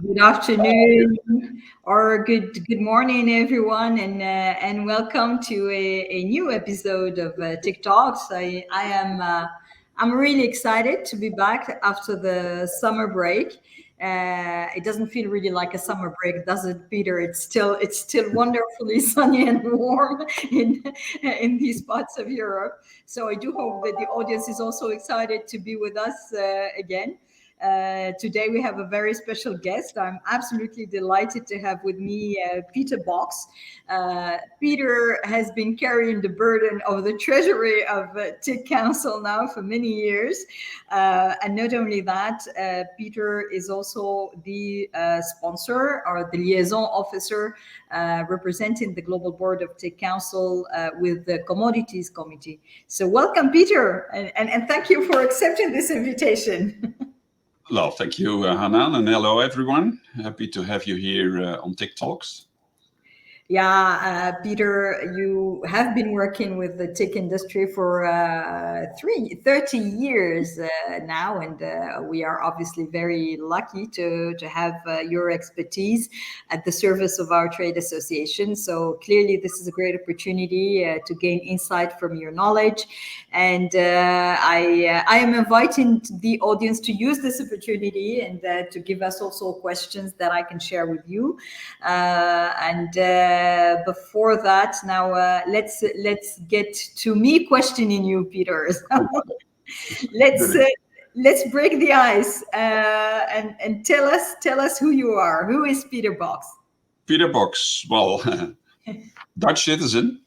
Good afternoon or good morning, everyone, and welcome to a new episode of TikToks. I'm really excited to be back after the summer break. It doesn't feel really like a summer break, does it, Peter? It's still wonderfully sunny and warm in these parts of Europe. So I do hope that the audience is also excited to be with us again. Today we have a very special guest. I'm absolutely delighted to have with me Peter Boks. Peter has been carrying the burden of the treasury of TIC Council now for many years. And not only that, Peter is also the sponsor or the liaison officer representing the Global Board of TIC Council with the Commodities Committee. So welcome, Peter, and thank you for accepting this invitation. Well, thank you, Hanan, and hello, everyone. Happy to have you here on TikToks. Yeah, Peter, you have been working with the tech industry for 30 years now, and we are obviously very lucky to have your expertise at the service of our trade association. So clearly, this is a great opportunity to gain insight from your knowledge. And I am inviting the audience to use this opportunity and to give us also questions that I can share with you. Before that, now let's get to me questioning you, Peter. let's uh, let's break the ice and tell us who you are. Who is Peter Boks? Peter Boks, well, Dutch citizen,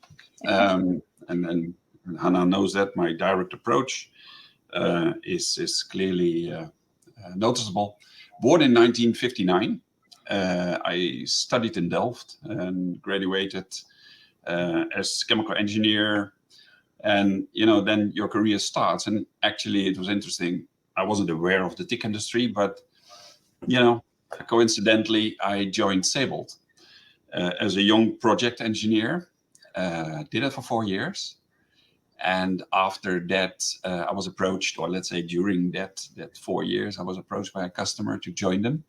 and Hanan knows that my direct approach is clearly noticeable. Born in 1959. I studied in Delft and graduated as chemical engineer. And, then your career starts. And actually, it was interesting. I wasn't aware of the TIC industry, but, coincidentally, I joined Saybolt as a young project engineer. Did it for 4 years. And after that, I was approached, or let's say during that 4 years, I was approached by a customer to join them.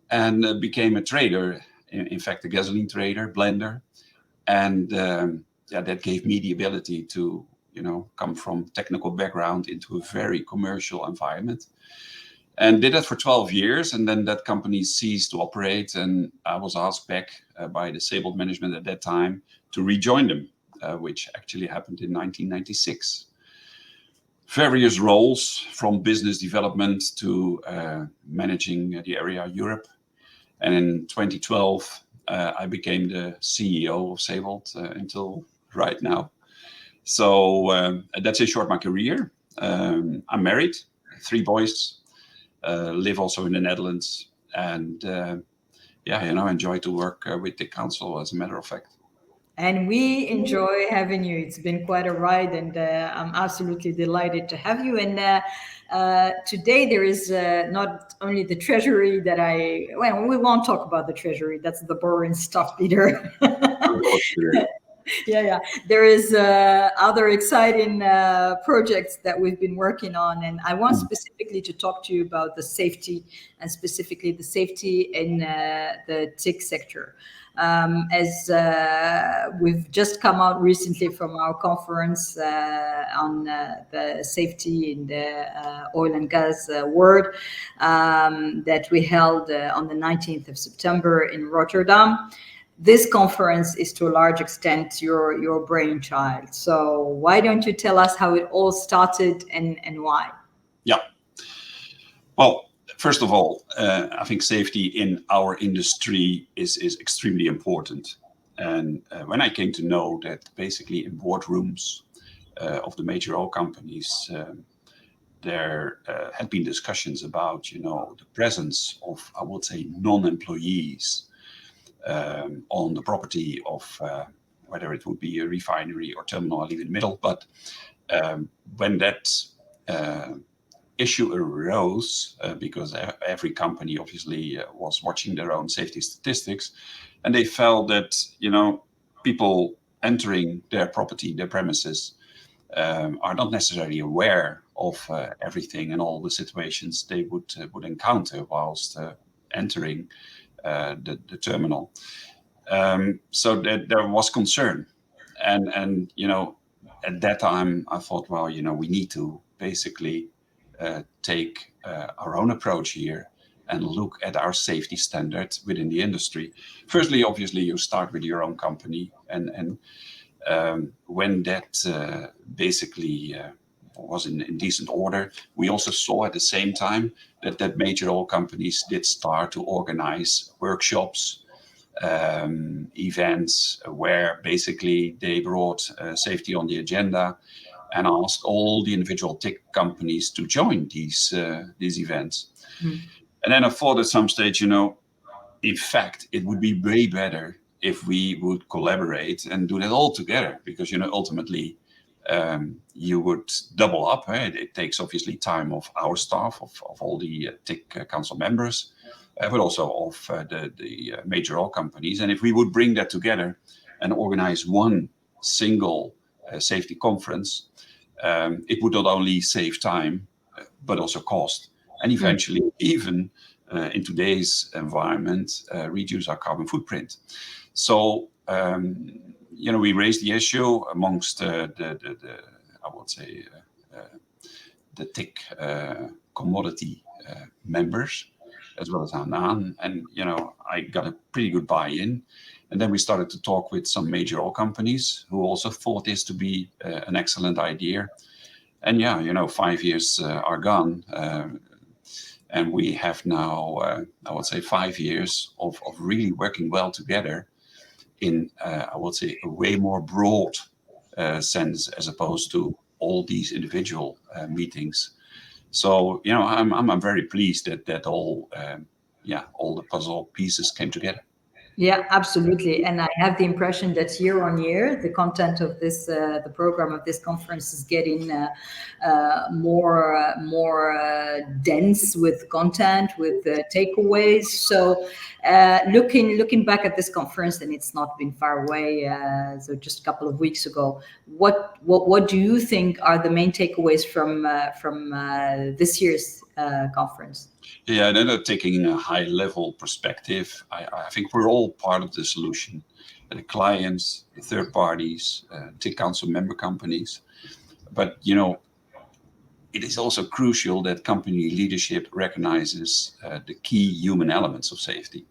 And became a trader, in fact, a gasoline trader, blender. And that gave me the ability to, come from technical background into a very commercial environment. And did that for 12 years. And then that company ceased to operate. And I was asked back by the Saybolt management at that time to rejoin them, which actually happened in 1996. Various roles from business development to managing the area Europe. And in 2012, I became the CEO of Saybolt until right now. So that's in short my career. I'm married, 3 boys, live also in the Netherlands, and enjoy to work with the council, as a matter of fact. And we enjoy having you. It's been quite a ride, and I'm absolutely delighted to have you. And today there is not only the treasury that we won't talk about the treasury. That's the boring stuff, Peter. Yeah. There is other exciting projects that we've been working on, and I want specifically to talk to you about the safety, and specifically the safety in the TIC sector. As we've just come out recently from our conference on the safety in the oil and gas world that we held on the 19th of September in Rotterdam. This conference is to a large extent your brainchild. So why don't you tell us how it all started and why? Yeah. Well, first of all, I think safety in our industry is extremely important. And when I came to know that basically in boardrooms of the major oil companies, there had been discussions about, the presence of, I would say, non-employees on the property of whether it would be a refinery or terminal, I'll leave it in the middle. But when that issue arose, because every company obviously was watching their own safety statistics, and they felt that, people entering their property, their premises, are not necessarily aware of everything and all the situations they would encounter whilst entering the terminal. So that there was concern, and at that time I thought, well, we need to basically take our own approach here and look at our safety standards within the industry. Firstly, obviously, you start with your own company, and when that basically was in decent order, we also saw at the same time that major oil companies did start to organize workshops, events where basically they brought safety on the agenda and asked all the individual TIC companies to join these events. And then I thought at some stage, in fact, it would be way better if we would collaborate and do that all together, because ultimately you would double up. It takes obviously time of our staff, of all the TIC council members, but also of the major oil companies. And if we would bring that together and organize one single safety conference, it would not only save time, but also cost, and eventually even in today's environment, reduce our carbon footprint. So, we raised the issue amongst the I would say, the TIC commodity members, as well as Hanan. And, I got a pretty good buy-in. And then we started to talk with some major oil companies who also thought this to be an excellent idea. And 5 years are gone. And we have now, I would say, 5 years of really working well together in, I would say, a way more broad sense, as opposed to all these individual meetings. So, I'm very pleased that all the puzzle pieces came together. Yeah, absolutely. And I have the impression that year on year, the content of this, the program of this conference is getting more dense with content, with takeaways. So looking back at this conference, and it's not been far away, so just a couple of weeks ago, what do you think are the main takeaways from this year's conference? Yeah, then taking a high-level perspective, I think we're all part of the solution. The clients, the third parties, TIC council member companies. But, it is also crucial that company leadership recognizes the key human elements of safety.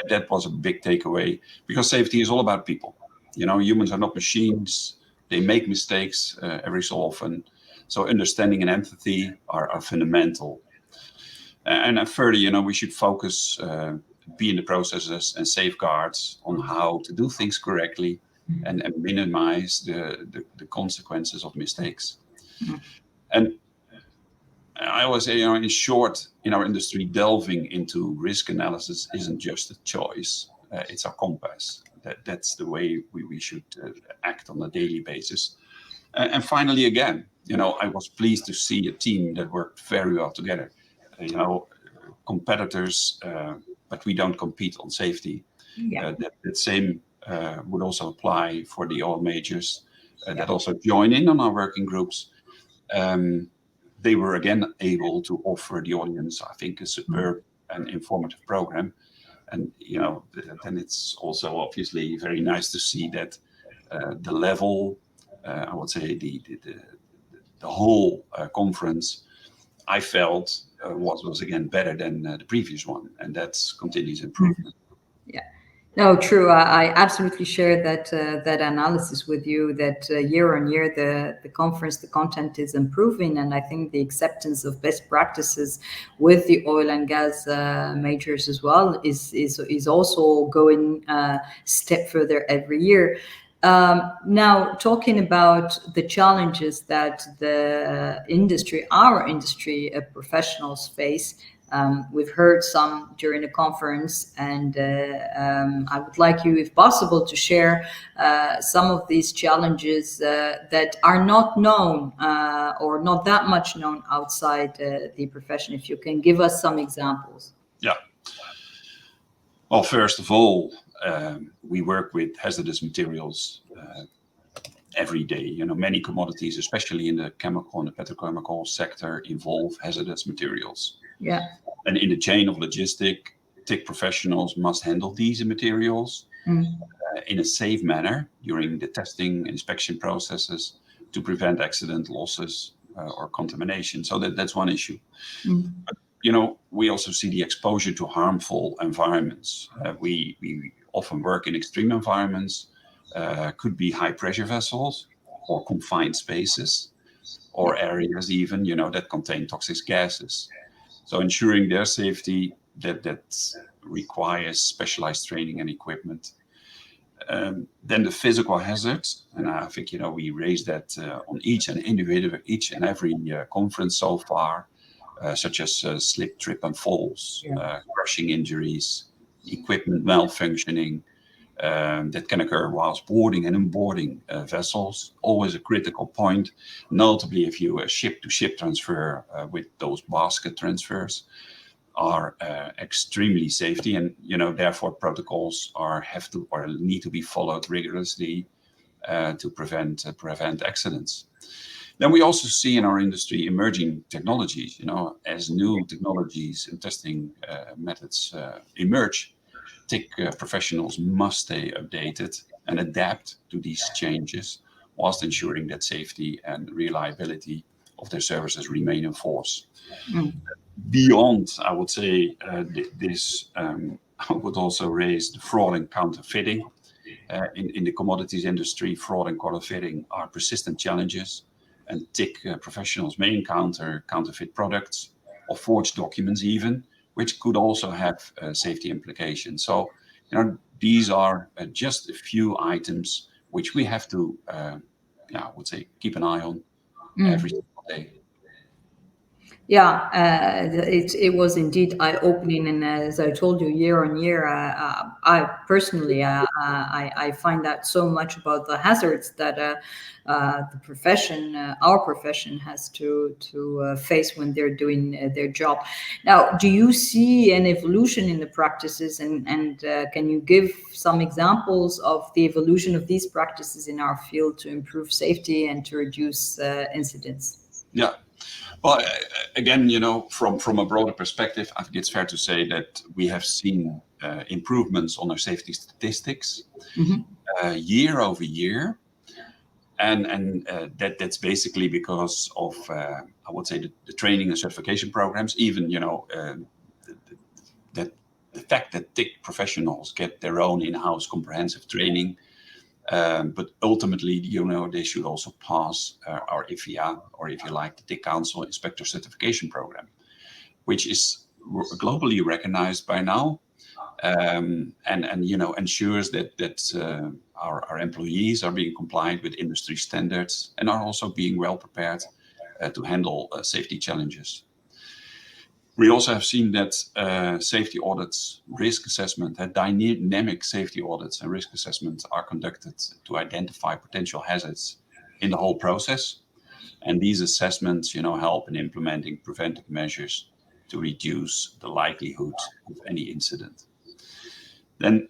That was a big takeaway, because safety is all about people. Humans are not machines. They make mistakes every so often. So understanding and empathy are fundamental. And further, we should focus, be in the processes and safeguards on how to do things correctly and minimize the consequences of mistakes. And I always say, in short, in our industry, delving into risk analysis isn't just a choice. It's our compass. That's the way we should act on a daily basis. And finally, again, I was pleased to see a team that worked very well together. Competitors, but we don't compete on safety. That same would also apply for the oil majors that also join in on our working groups. They were again able to offer the audience, I think, a superb and informative program. And then it's also obviously very nice to see that the level, I would say, the whole conference, I felt was again better than the previous one, and that's continuous improvement. Yeah, no, true. I absolutely share that analysis with you. That year on year, the conference, the content is improving, and I think the acceptance of best practices with the oil and gas majors as well is also going a step further every year. Now, talking about the challenges that our industry professionals face, we've heard some during the conference, and I would like you, if possible, to share some of these challenges that are not known or not that much known outside the profession. If you can give us some examples. Yeah. Well, first of all, we work with hazardous materials every day. Many commodities, especially in the chemical and the petrochemical sector, involve hazardous materials. Yeah. And in the chain of logistic, TIC professionals must handle these materials in a safe manner during the testing inspection processes to prevent accident, losses, or contamination. So that's one issue. We also see the exposure to harmful environments. We often work in extreme environments, could be high pressure vessels or confined spaces or areas even, that contain toxic gases. So ensuring their safety, that requires specialized training and equipment. Then the physical hazards, and I think we raised that on each and every conference so far, such as slip, trip, and falls, crushing injuries, equipment malfunctioning that can occur whilst boarding and unboarding vessels. Always a critical point, notably if you ship-to-ship transfer with those basket transfers are extremely safety, and therefore protocols need to be followed rigorously to prevent accidents. Then we also see in our industry emerging technologies. As new technologies and testing methods emerge, TIC professionals must stay updated and adapt to these changes, whilst ensuring that safety and reliability of their services remain in force. Beyond, I would say, this, I would also raise the fraud and counterfeiting. In the commodities industry, fraud and counterfeiting are persistent challenges, and TIC professionals may encounter counterfeit products or forged documents even, which could also have safety implications. So, these are just a few items which we have to, I would say, keep an eye on every single day. Yeah, it was indeed eye-opening, and as I told you, year on year, I personally I find out so much about the hazards that the profession, our profession, has to face when they're doing their job. Now, do you see an evolution in the practices, and can you give some examples of the evolution of these practices in our field to improve safety and to reduce incidents? Yeah. Well, again, from a broader perspective, I think it's fair to say that we have seen improvements on our safety statistics year over year, and that's basically because of I would say the training and certification programs. Even that the fact that TIC professionals get their own in-house comprehensive training. But ultimately, they should also pass our IFIA, or if you like, the TIC Council Inspector Certification Program, which is globally recognized by now, and ensures that our employees are being compliant with industry standards and are also being well prepared to handle safety challenges. We also have seen that safety audits, risk assessment, dynamic safety audits and risk assessments are conducted to identify potential hazards in the whole process. And these assessments, help in implementing preventive measures to reduce the likelihood of any incident. Then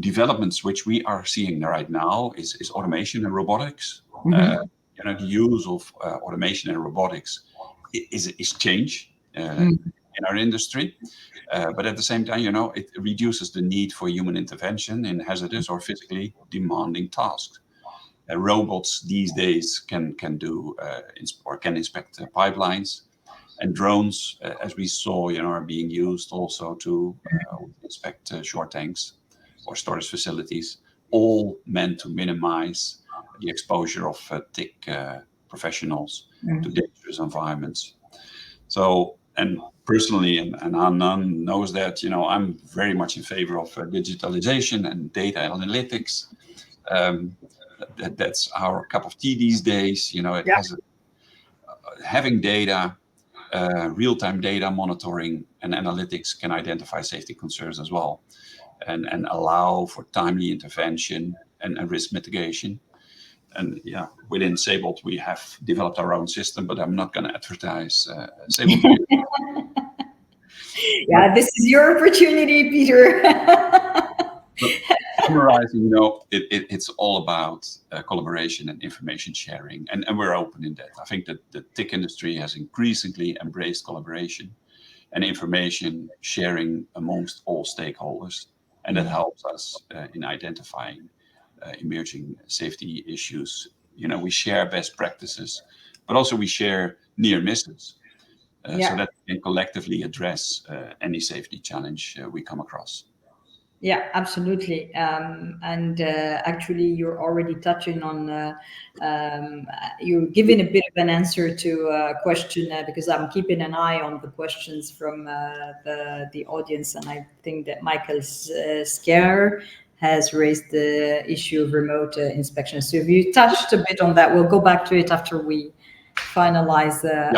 developments which we are seeing right now is automation and robotics. The use of automation and robotics is change. In our industry, but at the same time, it reduces the need for human intervention in hazardous or physically demanding tasks. Robots these days can do or can inspect pipelines, and drones, as we saw, are being used also to inspect shore tanks or storage facilities, all meant to minimize the exposure of TIC professionals to dangerous environments. So, and personally, and Anand knows that, I'm very much in favor of digitalization and data analytics. That's our cup of tea these days. Having data, real-time data monitoring and analytics can identify safety concerns as well, and allow for timely intervention and risk mitigation. And within Saybolt, we have developed our own system, but I'm not going to advertise Saybolt. Yeah, this is your opportunity, Peter. summarizing, it's all about collaboration and information sharing, and we're open in that. I think that the TIC industry has increasingly embraced collaboration and information sharing amongst all stakeholders, and that helps us in identifying emerging safety issues. We share best practices, but also we share near misses, so Yeah. that we can collectively address any safety challenge we come across. Yeah, absolutely. And actually, you're already touching on, you're giving a bit of an answer to a question because I'm keeping an eye on the questions from the audience, and I think that Michael Scare has raised the issue of remote inspection. So if you touched a bit on that, we'll go back to it after we finalize Yeah.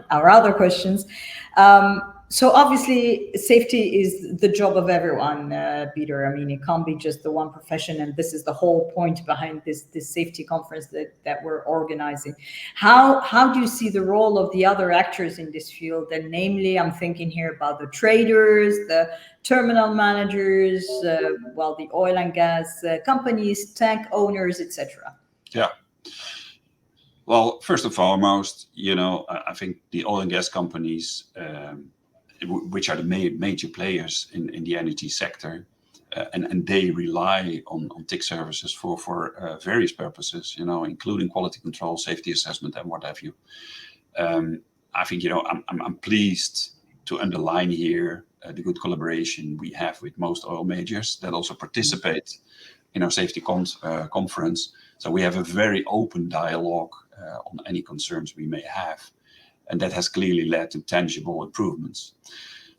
our other questions. So obviously, safety is the job of everyone, Peter. I mean, it can't be just the one profession, and this is the whole point behind this safety conference that we're organizing. How do you see the role of the other actors in this field? And namely, I'm thinking here about the traders, the terminal managers, well, the oil and gas companies, tank owners, etc. Yeah. Well, first and foremost, I think the oil and gas companies, which are the major players in the energy sector, and they rely on TIC services for various purposes, including quality control, safety assessment, and what have you. I think, I'm pleased to underline here the good collaboration we have with most oil majors that also participate in our safety conference. So we have a very open dialogue on any concerns we may have, and that has clearly led to tangible improvements.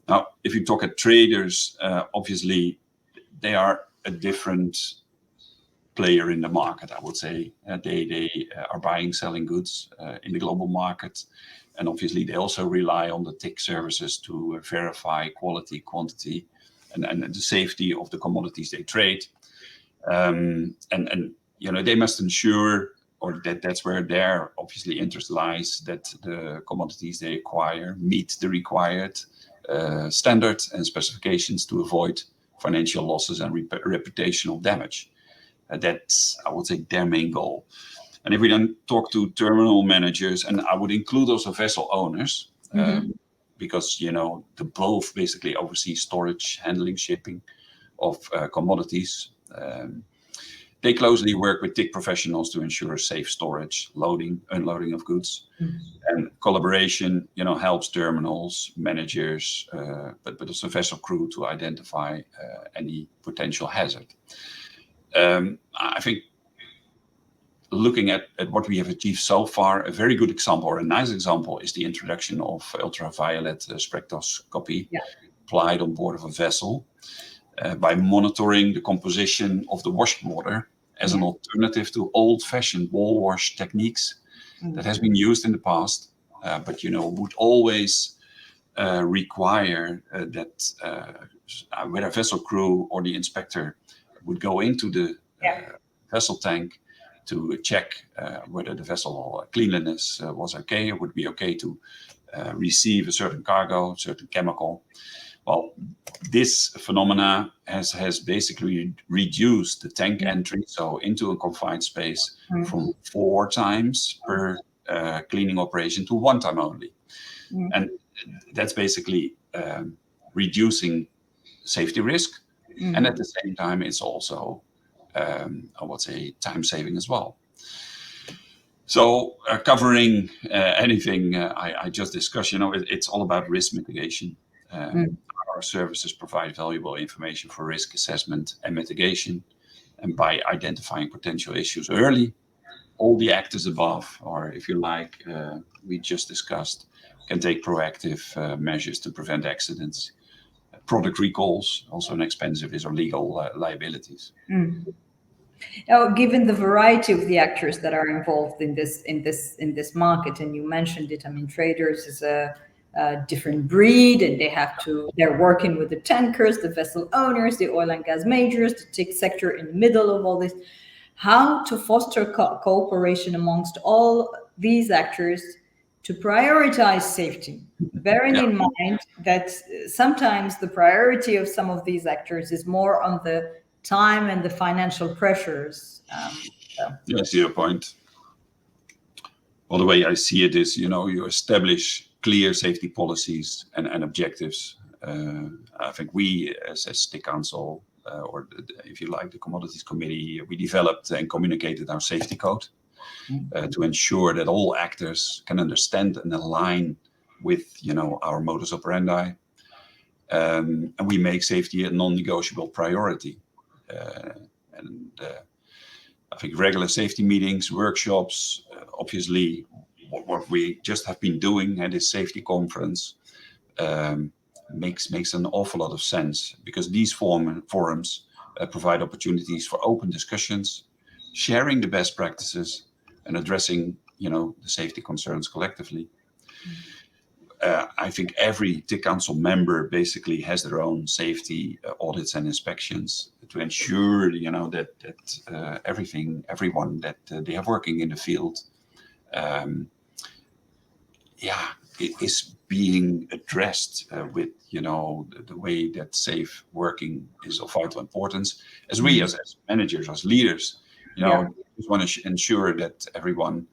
Now, if you talk at traders, obviously they are a different player in the market, I would say. They are buying, selling goods in the global market, and obviously they also rely on the TIC services to verify quality, quantity, and the safety of the commodities they trade. And they must ensure, or that's where their obviously interest lies, that the commodities they acquire meet the required standards and specifications to avoid financial losses and reputational damage. That's, I would say, their main goal. And if we then talk to terminal managers, and I would include also vessel owners, because the both basically oversee storage, handling, shipping of commodities. They closely work with TIC professionals to ensure safe storage, loading, unloading of goods, and collaboration. Helps terminals, managers, but also vessel crew to identify any potential hazard. I think looking at what we have achieved so far, a very good example, or a nice example, is the introduction of ultraviolet spectroscopy applied on board of a vessel. By monitoring the composition of the washwater as an alternative to old-fashioned wall wash techniques that has been used in the past, but would always require that where a vessel crew or the inspector would go into the vessel tank to check whether the vessel cleanliness was okay, or would be okay to receive a certain cargo, certain chemical. Well, this phenomena has basically reduced the tank entry, so into a confined space, from 4 times per cleaning operation to 1 time only. And that's basically reducing safety risk. And at the same time, it's also, I would say, time saving as well. So covering anything I just discussed, it's all about risk mitigation. Our services provide valuable information for risk assessment and mitigation. And by identifying potential issues early, all the actors above, or if you like, we just discussed, can take proactive measures to prevent accidents, product recalls, also inexpensive or legal liabilities. Now, given the variety of the actors that are involved in this market, and you mentioned it, I mean, traders is a different breed, and they're working with the tankers, the vessel owners, the oil and gas majors, the TIC sector in the middle of all this. How to foster cooperation amongst all these actors to prioritize safety, bearing in mind that sometimes the priority of some of these actors is more on the time and the financial pressures. Yes, to your point. Well, the way I see it is, you establish clear safety policies and objectives. I think we, as TIC Council, or if you like, the Commodities Committee, we developed and communicated our safety code to ensure that all actors can understand and align with, our modus operandi. And we make safety a non-negotiable priority. I think regular safety meetings, workshops, obviously what we just have been doing at this safety conference makes an awful lot of sense, because these forums provide opportunities for open discussions, sharing the best practices, and addressing, the safety concerns collectively. I think every TIC Council member basically has their own safety audits and inspections to ensure, that everyone that they have working in the field, is being addressed with, the way that safe working is of vital importance. As we, as managers, as leaders, just want to ensure that everyone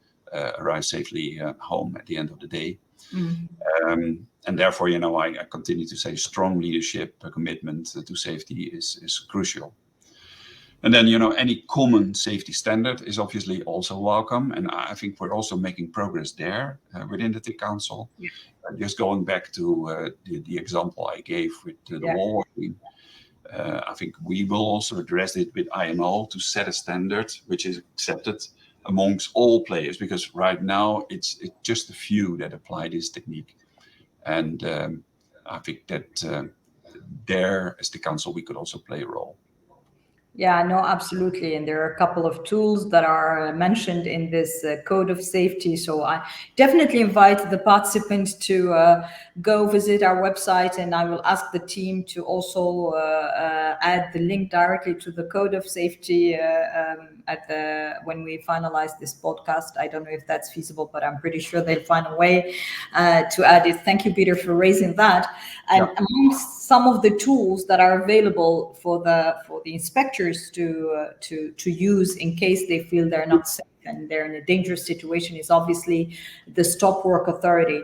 arrives safely home at the end of the day. And therefore, I continue to say strong leadership, commitment to safety is crucial. And then, any common safety standard is obviously also welcome. And I think we're also making progress there within the TIC Council. Just going back to the example I gave with the wall washing, I think we will also address it with IMO to set a standard which is accepted amongst all players, because right now it's just a few that apply this technique. And I think that there, as the council, we could also play a role. Yeah, no, absolutely. And there are a couple of tools that are mentioned in this code of safety. So I definitely invite the participants to go visit our website, and I will ask the team to also add the link directly to the code of safety when we finalize this podcast. I don't know if that's feasible, but I'm pretty sure they'll find a way to add it. Thank you, Peter, for raising that. And amongst some of the tools that are available for the inspectors to use in case they feel they're not safe and they're in a dangerous situation is obviously the Stop Work Authority.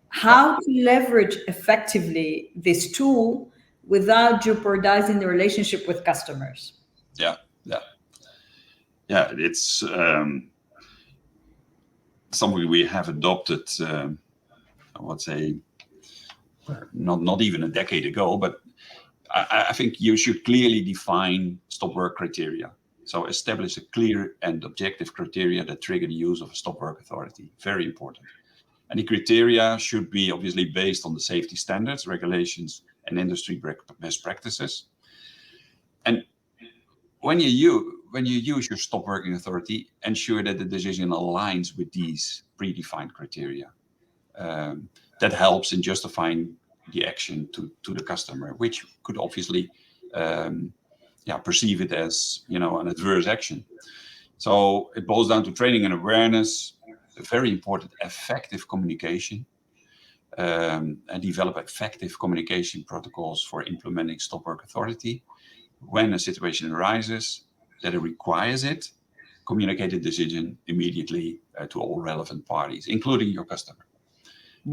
How to leverage effectively this tool without jeopardizing the relationship with customers? Yeah. It's something we have adopted. I would say not even a decade ago, but I think you should clearly define stop work criteria. So establish a clear and objective criteria that trigger the use of a stop work authority. Very important. And the criteria should be obviously based on the safety standards, regulations, and industry best practices. And when you use your stop working authority, ensure that the decision aligns with these predefined criteria. That helps in justifying the action to the customer, which could obviously perceive it as an adverse action. So it boils down to training and awareness, very important, effective communication, and develop effective communication protocols for implementing stop work authority. When a situation arises that it requires it, communicate the decision immediately to all relevant parties, including your customer.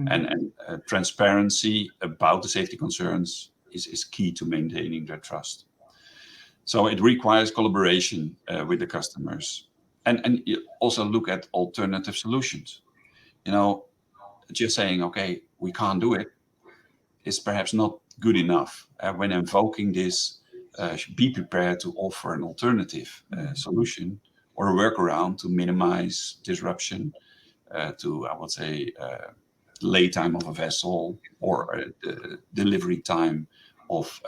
And transparency about the safety concerns is key to maintaining their trust. So it requires collaboration with the customers, and you also look at alternative solutions. Just saying, okay, we can't do it, is perhaps not good enough. When invoking this, be prepared to offer an alternative solution or a workaround to minimize disruption to, I would say, lay time of a vessel or delivery time of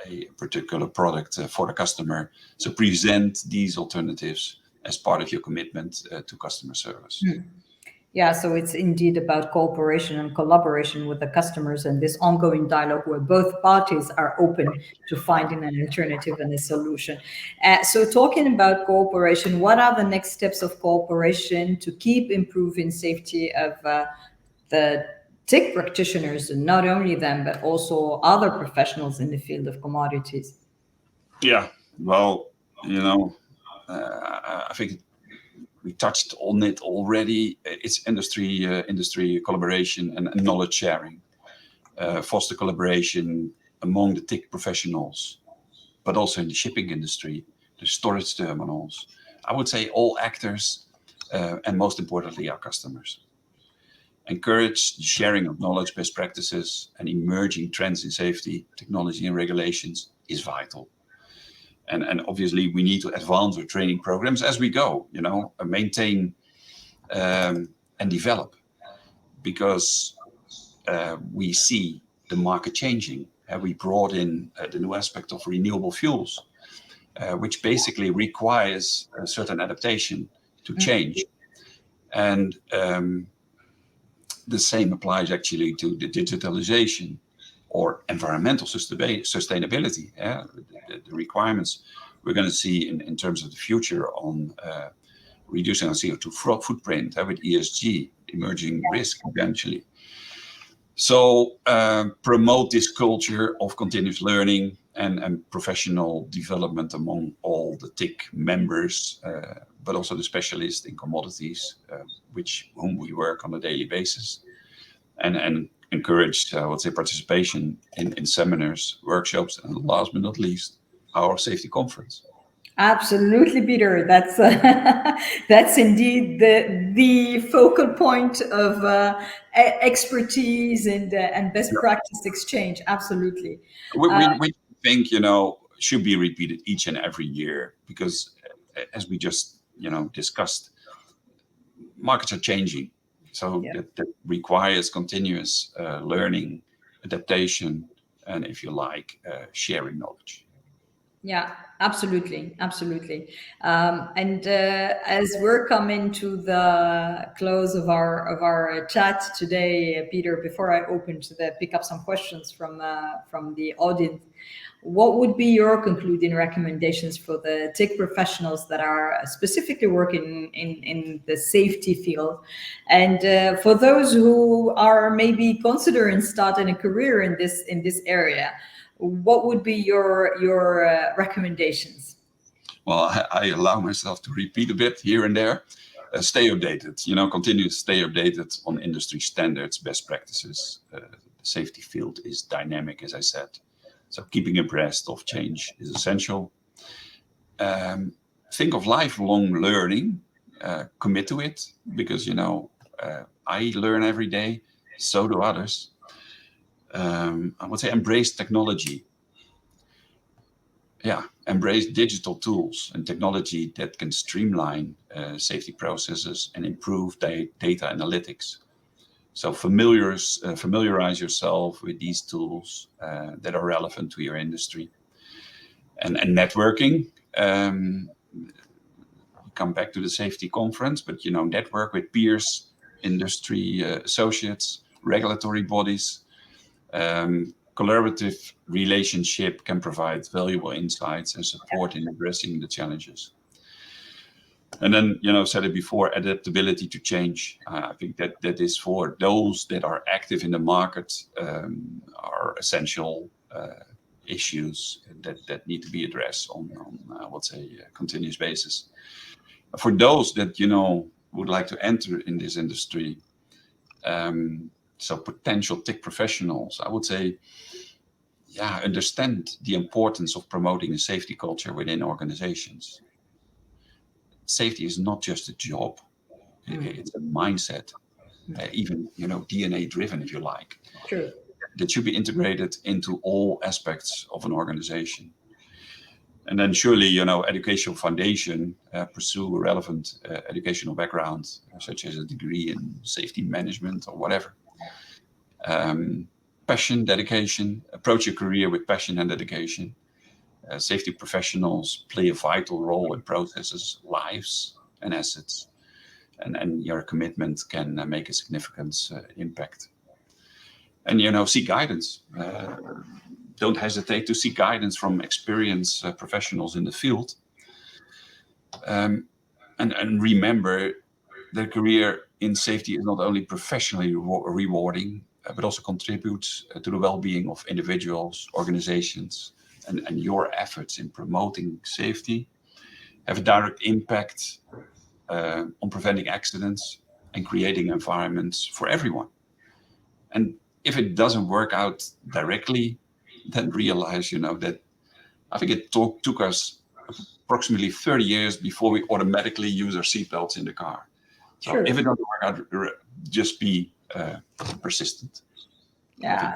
a particular product for the customer. So present these alternatives as part of your commitment to customer service. Yeah, so it's indeed about cooperation and collaboration with the customers and this ongoing dialogue where both parties are open to finding an alternative and a solution. So talking about cooperation, what are the next steps of cooperation to keep improving safety of the TIC practitioners, and not only them, but also other professionals in the field of commodities? Yeah, Well, you know, I think we touched on it already. It's industry collaboration and knowledge sharing, foster collaboration among the TIC professionals, but also in the shipping industry, the storage terminals. I would say all actors, and most importantly, our customers. Encourage the sharing of knowledge, best practices, and emerging trends in safety, technology, and regulations is vital. And obviously, we need to advance our training programs as we go, maintain and develop, because we see the market changing. We brought in the new aspect of renewable fuels, which basically requires a certain adaptation to change. And the same applies actually to the digitalization or environmental sustainability. The requirements we're going to see in terms of the future on reducing our CO2 footprint with ESG, emerging risk eventually. So promote this culture of continuous learning and professional development among all the TIC members, but also the specialists in commodities, whom we work on a daily basis, and encourage, I would say, participation in seminars, workshops, and last but not least, our safety conference. Absolutely, Peter. That's that's indeed the focal point of expertise and best Yeah. practice exchange. Absolutely. We think, should be repeated each and every year, because as we just, discussed, markets are changing. So Yeah. that requires continuous learning, adaptation, and if you like, sharing knowledge. Yeah, absolutely, absolutely. And as we're coming to the close of our chat today, Peter, before I open to pick up some questions from the audience, what would be your concluding recommendations for the TIC professionals that are specifically working in the safety field, and for those who are maybe considering starting a career in this area? What would be your recommendations? Well, I allow myself to repeat a bit here and there. Stay updated, continue to stay updated on industry standards, best practices. The safety field is dynamic, as I said. So keeping abreast of change is essential. Think of lifelong learning, commit to it, because, I learn every day, so do others. I would say embrace technology. Yeah, embrace digital tools and technology that can streamline safety processes and improve data analytics. So familiarize yourself with these tools that are relevant to your industry. And networking. Come back to the safety conference, but network with peers, industry associates, regulatory bodies. Collaborative relationship can provide valuable insights and support in addressing the challenges. And then, said it before, adaptability to change. I think that is for those that are active in the market, are essential issues that need to be addressed on I would say, a continuous basis. For those that, would like to enter in this industry, so potential TIC professionals, I would say, understand the importance of promoting a safety culture within organizations. Safety is not just a job; it's a mindset, even DNA driven, if you like. True. That should be integrated into all aspects of an organization. And then surely, educational foundation, pursue a relevant educational background, such as a degree in safety management or whatever. Passion, dedication, approach your career with passion and dedication. Safety professionals play a vital role in processes, lives, and assets. And your commitment can make a significant impact. And, seek guidance. Don't hesitate to seek guidance from experienced professionals in the field. And remember, the career in safety is not only professionally rewarding, but also contributes to the well-being of individuals, organizations, and your efforts in promoting safety have a direct impact on preventing accidents and creating environments for everyone. And if it doesn't work out directly, then realize, that I think it took us approximately 30 years before we automatically use our seatbelts in the car. So Sure. if it doesn't work out, just be persistent. Yeah,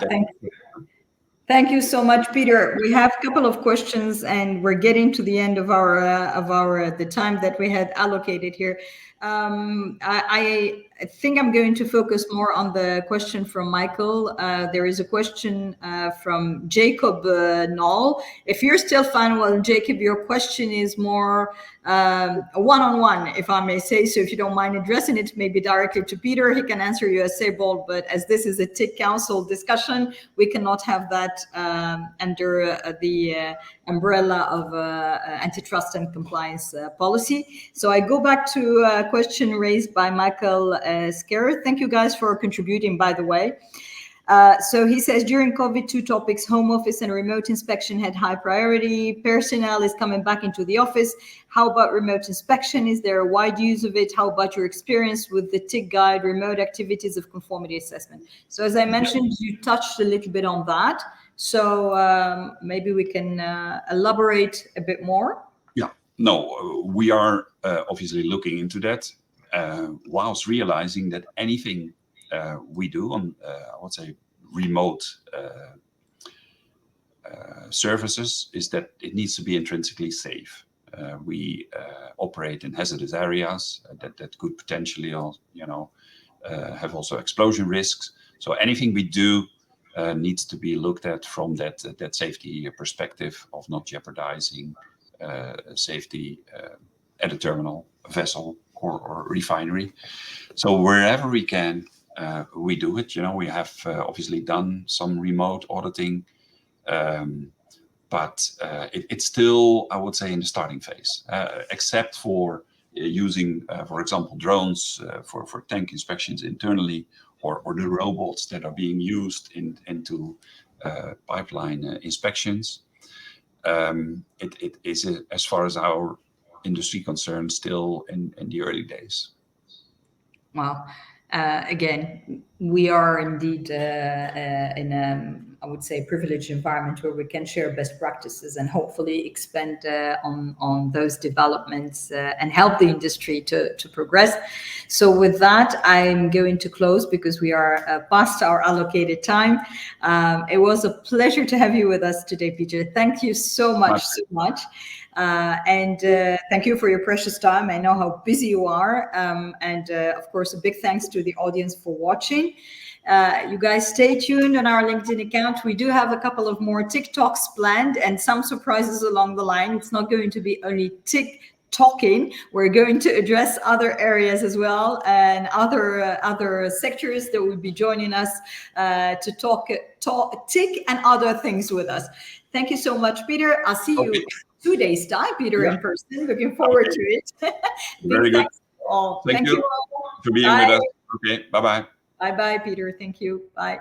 thank you so much, Peter. We have a couple of questions, and we're getting to the end of our the time that we had allocated here. I think I'm going to focus more on the question from Michael. There is a question from Jacob Knoll. If you're still fine, well, Jacob, your question is more one-on-one, if I may say so. If you don't mind addressing it, maybe directly to Peter, he can answer you as Saybolt. But as this is a TIC Council discussion, we cannot have that under the umbrella of antitrust and compliance policy. So I go back to a question raised by Michael Skerrit. Thank you guys for contributing, by the way. So he says, during COVID, two topics, home office and remote inspection had high priority. Personnel is coming back into the office. How about remote inspection? Is there a wide use of it? How about your experience with the TIC guide, remote activities of conformity assessment? So as I mentioned, you touched a little bit on that. So maybe we can elaborate a bit more. Yeah, no, we are obviously looking into that, whilst realizing that anything we do on, I would say, remote services is that it needs to be intrinsically safe. We operate in hazardous areas that could potentially, have also explosion risks. So anything we do needs to be looked at from that safety perspective of not jeopardizing safety at a terminal, a vessel, or refinery. So wherever we can, we do it. We have obviously done some remote auditing, but it's still, I would say, in the starting phase, except for using, for example, drones for tank inspections internally, or the robots that are being used into pipeline inspections. It is, as far as our industry concerned, still in the early days. Wow. Again, we are indeed in a, I would say, privileged environment where we can share best practices and hopefully expand on those developments and help the industry to progress. So with that, I'm going to close because we are past our allocated time. It was a pleasure to have you with us today, Peter. Thank you so much. And thank you for your precious time. I know how busy you are. And of course, a big thanks to the audience for watching. You guys stay tuned on our LinkedIn account. We do have a couple of more TikToks planned and some surprises along the line. It's not going to be only TIC talking. We're going to address other areas as well, and other sectors that will be joining us to talk TIC and other things with us. Thank you so much, Peter. I'll see you 2 days' time, Peter, in person. Looking forward to it. Very good. All. Thank you all. for being with us. Okay, bye-bye. Bye-bye, Peter. Thank you. Bye.